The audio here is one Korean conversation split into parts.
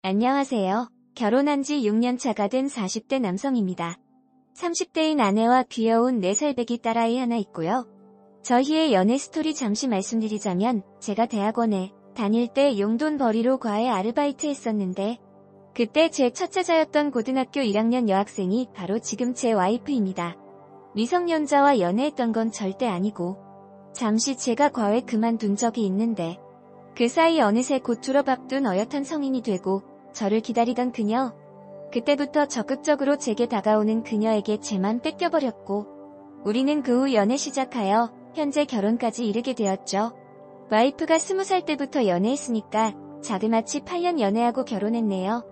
안녕하세요. 결혼한 지 6년 차가 된 40대 남성입니다. 30대인 아내와 귀여운 4살배기 딸아이 하나 있고요. 저희의 연애 스토리 잠시 말씀드리자면 제가 대학원에 다닐 때 용돈 벌이로 과외 아르바이트 했었는데 그때 제 첫째자였던 고등학교 1학년 여학생이 바로 지금 제 와이프입니다. 미성년자와 연애했던 건 절대 아니고 잠시 제가 과외 그만둔 적이 있는데 그 사이 어느새 곧 졸업 앞둔 어엿한 성인이 되고 저를 기다리던 그녀. 그때부터 적극적으로 제게 다가오는 그녀에게 제 맘 뺏겨버렸고 우리는 그 후 연애 시작하여 현재 결혼까지 이르게 되었죠. 와이프가 20살 때부터 연애했으니까 자그마치 8년 연애하고 결혼했네요.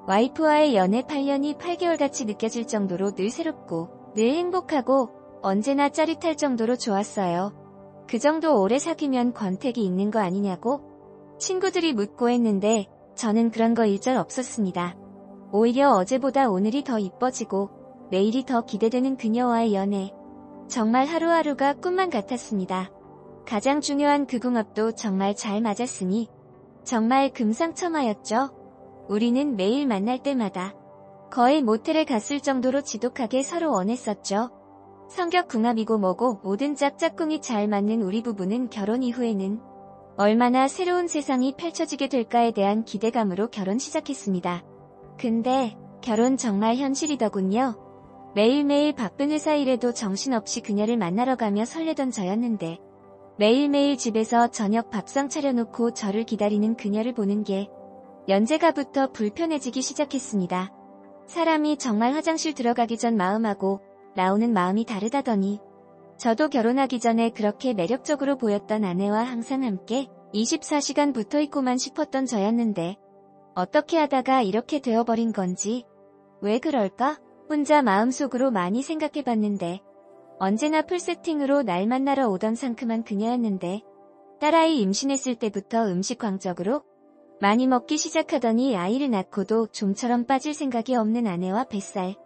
와이프와의 연애 8년이 8개월같이 느껴질 정도로 늘 새롭고 늘 행복하고 언제나 짜릿할 정도로 좋았어요. 그 정도 오래 사귀면 권태기 있는 거 아니냐고 친구들이 묻고 했는데 저는 그런 거 일절 없었습니다. 오히려 어제보다 오늘이 더 이뻐지고 내일이 더 기대되는 그녀와의 연애. 정말 하루하루가 꿈만 같았습니다. 가장 중요한 그 궁합도 정말 잘 맞았으니 정말 금상첨화였죠. 우리는 매일 만날 때마다 거의 모텔에 갔을 정도로 지독하게 서로 원했었죠. 성격 궁합이고 뭐고 모든 짝짝꿍이 잘 맞는 우리 부부는 결혼 이후에는 얼마나 새로운 세상이 펼쳐지게 될까에 대한 기대감으로 결혼 시작했습니다. 근데 결혼 정말 현실이더군요. 매일매일 바쁜 회사 일에도 정신없이 그녀를 만나러 가며 설레던 저였는데 매일매일 집에서 저녁 밥상 차려놓고 저를 기다리는 그녀를 보는 게 연재가부터 불편해지기 시작했습니다. 사람이 정말 화장실 들어가기 전 마음하고 나오는 마음이 다르다더니 저도 결혼하기 전에 그렇게 매력적으로 보였던 아내와 항상 함께 24시간 붙어있고만 싶었던 저였는데 어떻게 하다가 이렇게 되어버린 건지 왜 그럴까? 혼자 마음속으로 많이 생각해봤는데 언제나 풀세팅으로 날 만나러 오던 상큼한 그녀였는데 딸아이 임신했을 때부터 음식 광적으로 많이 먹기 시작하더니 아이를 낳고도 좀처럼 빠질 생각이 없는 아내와 뱃살.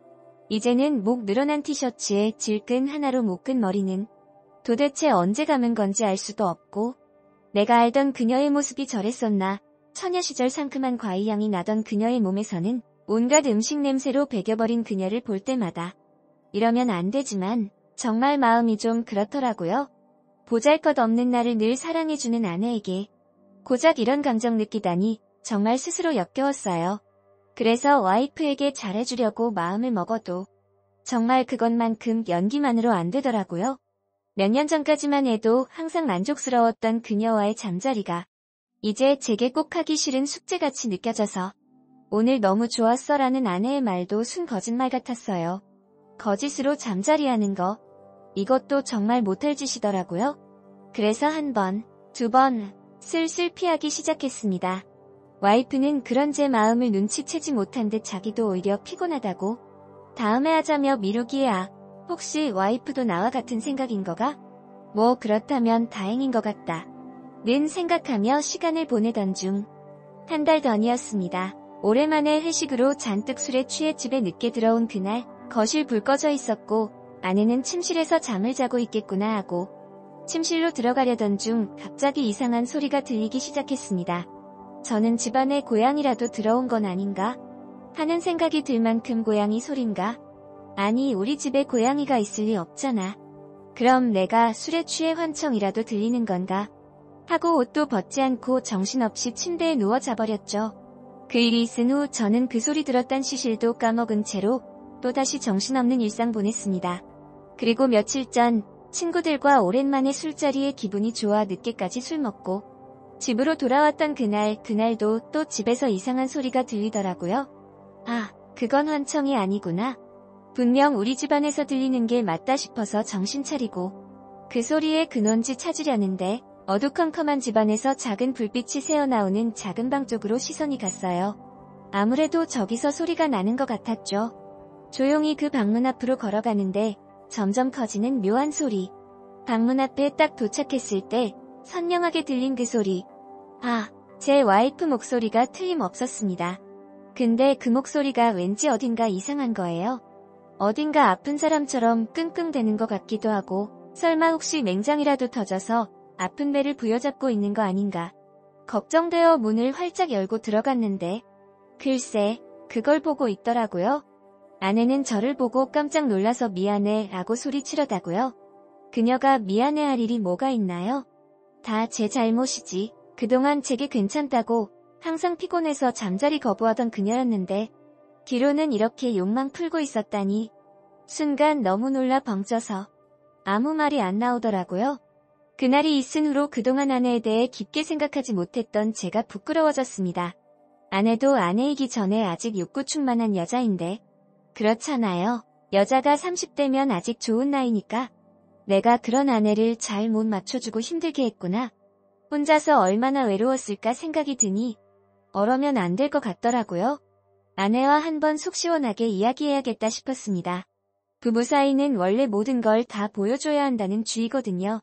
이제는 목 늘어난 티셔츠에 질끈 하나로 묶은 머리는 도대체 언제 감은 건지 알 수도 없고 내가 알던 그녀의 모습이 저랬었나. 처녀 시절 상큼한 과일향이 나던 그녀의 몸에서는 온갖 음식 냄새로 배겨버린 그녀를 볼 때마다 이러면 안 되지만 정말 마음이 좀 그렇더라고요. 보잘것없는 나를 늘 사랑해주는 아내에게 고작 이런 감정 느끼다니 정말 스스로 역겨웠어요. 그래서 와이프에게 잘해주려고 마음을 먹어도 정말 그것만큼 연기만으로 안 되더라고요. 몇 년 전까지만 해도 항상 만족스러웠던 그녀와의 잠자리가 이제 제게 꼭 하기 싫은 숙제같이 느껴져서 오늘 너무 좋았어 라는 아내의 말도 순 거짓말 같았어요. 거짓으로 잠자리하는 거 이것도 정말 못할 짓이더라고요. 그래서 한 번, 두 번 슬슬 피하기 시작했습니다. 와이프는 그런 제 마음을 눈치채지 못한 듯 자기도 오히려 피곤하다고 다음에 하자며 미루기에 혹시 와이프도 나와 같은 생각인 거가? 뭐 그렇다면 다행인 것 같다. 는 생각하며 시간을 보내던 중 한 달 전이었습니다. 오랜만에 회식으로 잔뜩 술에 취해 집에 늦게 들어온 그날 거실 불 꺼져 있었고 아내는 침실에서 잠을 자고 있겠구나 하고 침실로 들어가려던 중 갑자기 이상한 소리가 들리기 시작했습니다. 저는 집안에 고양이라도 들어온 건 아닌가 하는 생각이 들 만큼 고양이 소린가? 아니 우리 집에 고양이가 있을 리 없잖아. 그럼 내가 술에 취해 환청이라도 들리는 건가? 하고 옷도 벗지 않고 정신없이 침대에 누워 자버렸죠. 그 일이 있은 후 저는 그 소리 들었단 시실도 까먹은 채로 또다시 정신없는 일상 보냈습니다. 그리고 며칠 전 친구들과 오랜만에 술자리에 기분이 좋아 늦게까지 술 먹고 집으로 돌아왔던 그날도 또 집에서 이상한 소리가 들리더라고요. 그건 환청이 아니구나. 분명 우리 집안에서 들리는 게 맞다 싶어서 정신 차리고 그 소리의 근원지 찾으려는데 어두컴컴한 집안에서 작은 불빛이 새어나오는 작은 방 쪽으로 시선이 갔어요. 아무래도 저기서 소리가 나는 것 같았죠. 조용히 그 방문 앞으로 걸어가는데 점점 커지는 묘한 소리. 방문 앞에 딱 도착했을 때 선명하게 들린 그 소리. 제 와이프 목소리가 틀림없었습니다. 근데 그 목소리가 왠지 어딘가 이상한 거예요. 어딘가 아픈 사람처럼 끙끙대는 것 같기도 하고 설마 혹시 맹장이라도 터져서 아픈 배를 부여잡고 있는 거 아닌가. 걱정되어 문을 활짝 열고 들어갔는데 글쎄, 그걸 보고 있더라고요. 아내는 저를 보고 깜짝 놀라서 미안해 라고 소리치더라고요. 그녀가 미안해할 일이 뭐가 있나요? 다 제 잘못이지. 그동안 제게 괜찮다고 항상 피곤해서 잠자리 거부하던 그녀였는데 뒤로는 이렇게 욕망 풀고 있었다니. 순간 너무 놀라 벙쪄서 아무 말이 안 나오더라고요. 그날이 있은 후로 그동안 아내에 대해 깊게 생각하지 못했던 제가 부끄러워졌습니다. 아내도 아내이기 전에 아직 욕구 충만한 여자인데 그렇잖아요. 여자가 30대면 아직 좋은 나이니까 내가 그런 아내를 잘 못 맞춰주고 힘들게 했구나. 혼자서 얼마나 외로웠을까 생각이 드니 어러면 안 될 것 같더라고요. 아내와 한번 속 시원하게 이야기해야겠다 싶었습니다. 부부 사이는 원래 모든 걸 다 보여줘야 한다는 주의거든요.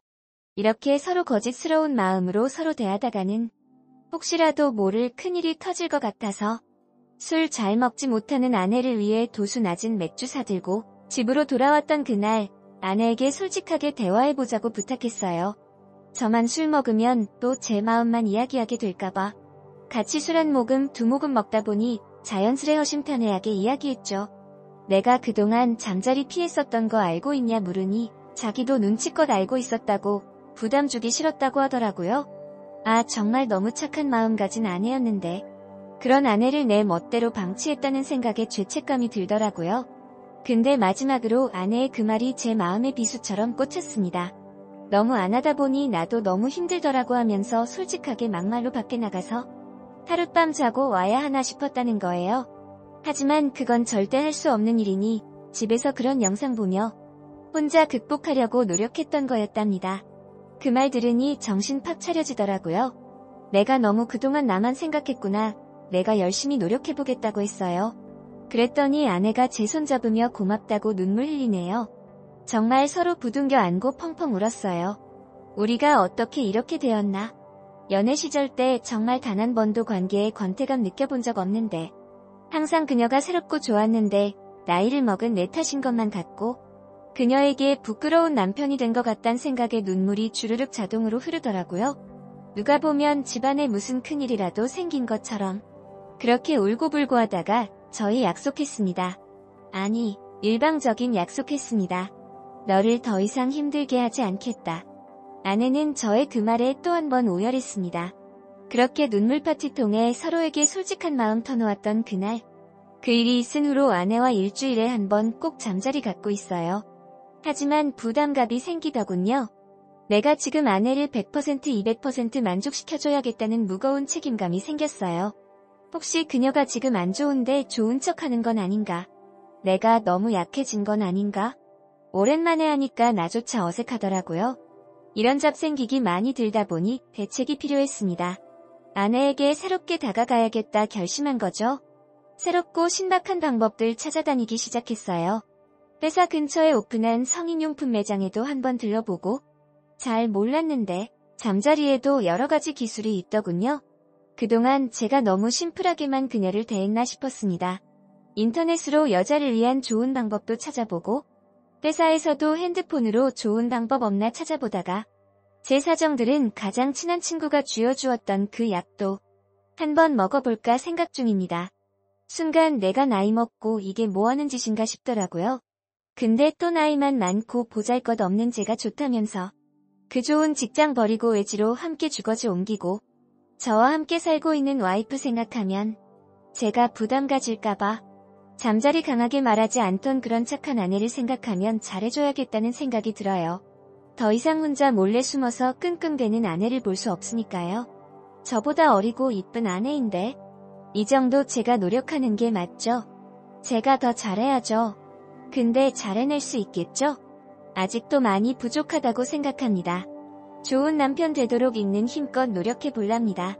이렇게 서로 거짓스러운 마음으로 서로 대하다가는 혹시라도 모를 큰일이 터질 것 같아서 술 잘 먹지 못하는 아내를 위해 도수 낮은 맥주 사들고 집으로 돌아왔던 그날 아내에게 솔직하게 대화해보자고 부탁했어요. 저만 술 먹으면 또 제 마음만 이야기하게 될까봐 같이 술 한 모금 두 모금 먹다 보니 자연스레 허심탄회하게 이야기했죠. 내가 그동안 잠자리 피했었던 거 알고 있냐 물으니 자기도 눈치껏 알고 있었다고 부담 주기 싫었다고 하더라고요. 아, 정말 너무 착한 마음 가진 아내였는데 그런 아내를 내 멋대로 방치했다는 생각에 죄책감이 들더라고요. 근데 마지막으로 아내의 그 말이 제 마음의 비수처럼 꽂혔습니다. 너무 안 하다 보니 나도 너무 힘들더라고 하면서 솔직하게 막말로 밖에 나가서 하룻밤 자고 와야 하나 싶었다는 거예요. 하지만 그건 절대 할 수 없는 일이니 집에서 그런 영상 보며 혼자 극복하려고 노력했던 거였답니다. 그 말 들으니 정신 팍 차려지더라고요. 내가 너무 그동안 나만 생각했구나. 내가 열심히 노력해보겠다고 했어요. 그랬더니 아내가 제 손 잡으며 고맙다고 눈물 흘리네요. 정말 서로 부둥겨 안고 펑펑 울었어요. 우리가 어떻게 이렇게 되었나? 연애 시절 때 정말 단 한 번도 관계에 권태감 느껴본 적 없는데 항상 그녀가 새롭고 좋았는데 나이를 먹은 내 탓인 것만 같고 그녀에게 부끄러운 남편이 된 것 같단 생각에 눈물이 주르륵 자동으로 흐르더라고요. 누가 보면 집안에 무슨 큰일이라도 생긴 것처럼 그렇게 울고불고 하다가 저희 약속했습니다. 아니, 일방적인 약속했습니다. 너를 더 이상 힘들게 하지 않겠다. 아내는 저의 그 말에 또 한 번 오열했습니다. 그렇게 눈물 파티 통해 서로에게 솔직한 마음 터놓았던 그날. 그 일이 있은 후로 아내와 일주일에 한 번 꼭 잠자리 갖고 있어요. 하지만 부담감이 생기더군요. 내가 지금 아내를 100% 200% 만족시켜줘야겠다는 무거운 책임감이 생겼어요. 혹시 그녀가 지금 안 좋은데 좋은 척하는 건 아닌가? 내가 너무 약해진 건 아닌가? 오랜만에 하니까 나조차 어색하더라고요. 이런 잡생각이 많이 들다 보니 대책이 필요했습니다. 아내에게 새롭게 다가가야겠다 결심한 거죠. 새롭고 신박한 방법들 찾아다니기 시작했어요. 회사 근처에 오픈한 성인용품 매장에도 한번 들러보고 잘 몰랐는데 잠자리에도 여러 가지 기술이 있더군요. 그동안 제가 너무 심플하게만 그녀를 대했나 싶었습니다. 인터넷으로 여자를 위한 좋은 방법도 찾아보고 회사에서도 핸드폰으로 좋은 방법 없나 찾아보다가 제 사정들은 가장 친한 친구가 쥐어주었던 그 약도 한번 먹어볼까 생각 중입니다. 순간 내가 나이 먹고 이게 뭐하는 짓인가 싶더라고요. 근데 또 나이만 많고 보잘것없는 제가 좋다면서 그 좋은 직장 버리고 외지로 함께 주거지 옮기고 저와 함께 살고 있는 와이프 생각하면 제가 부담 가질까봐 잠자리 강하게 말하지 않던 그런 착한 아내를 생각하면 잘해줘야겠다는 생각이 들어요. 더 이상 혼자 몰래 숨어서 끙끙대는 아내를 볼 수 없으니까요. 저보다 어리고 이쁜 아내인데 이 정도 제가 노력하는 게 맞죠? 제가 더 잘해야죠. 근데 잘해낼 수 있겠죠? 아직도 많이 부족하다고 생각합니다. 좋은 남편 되도록 있는 힘껏 노력해 볼랍니다.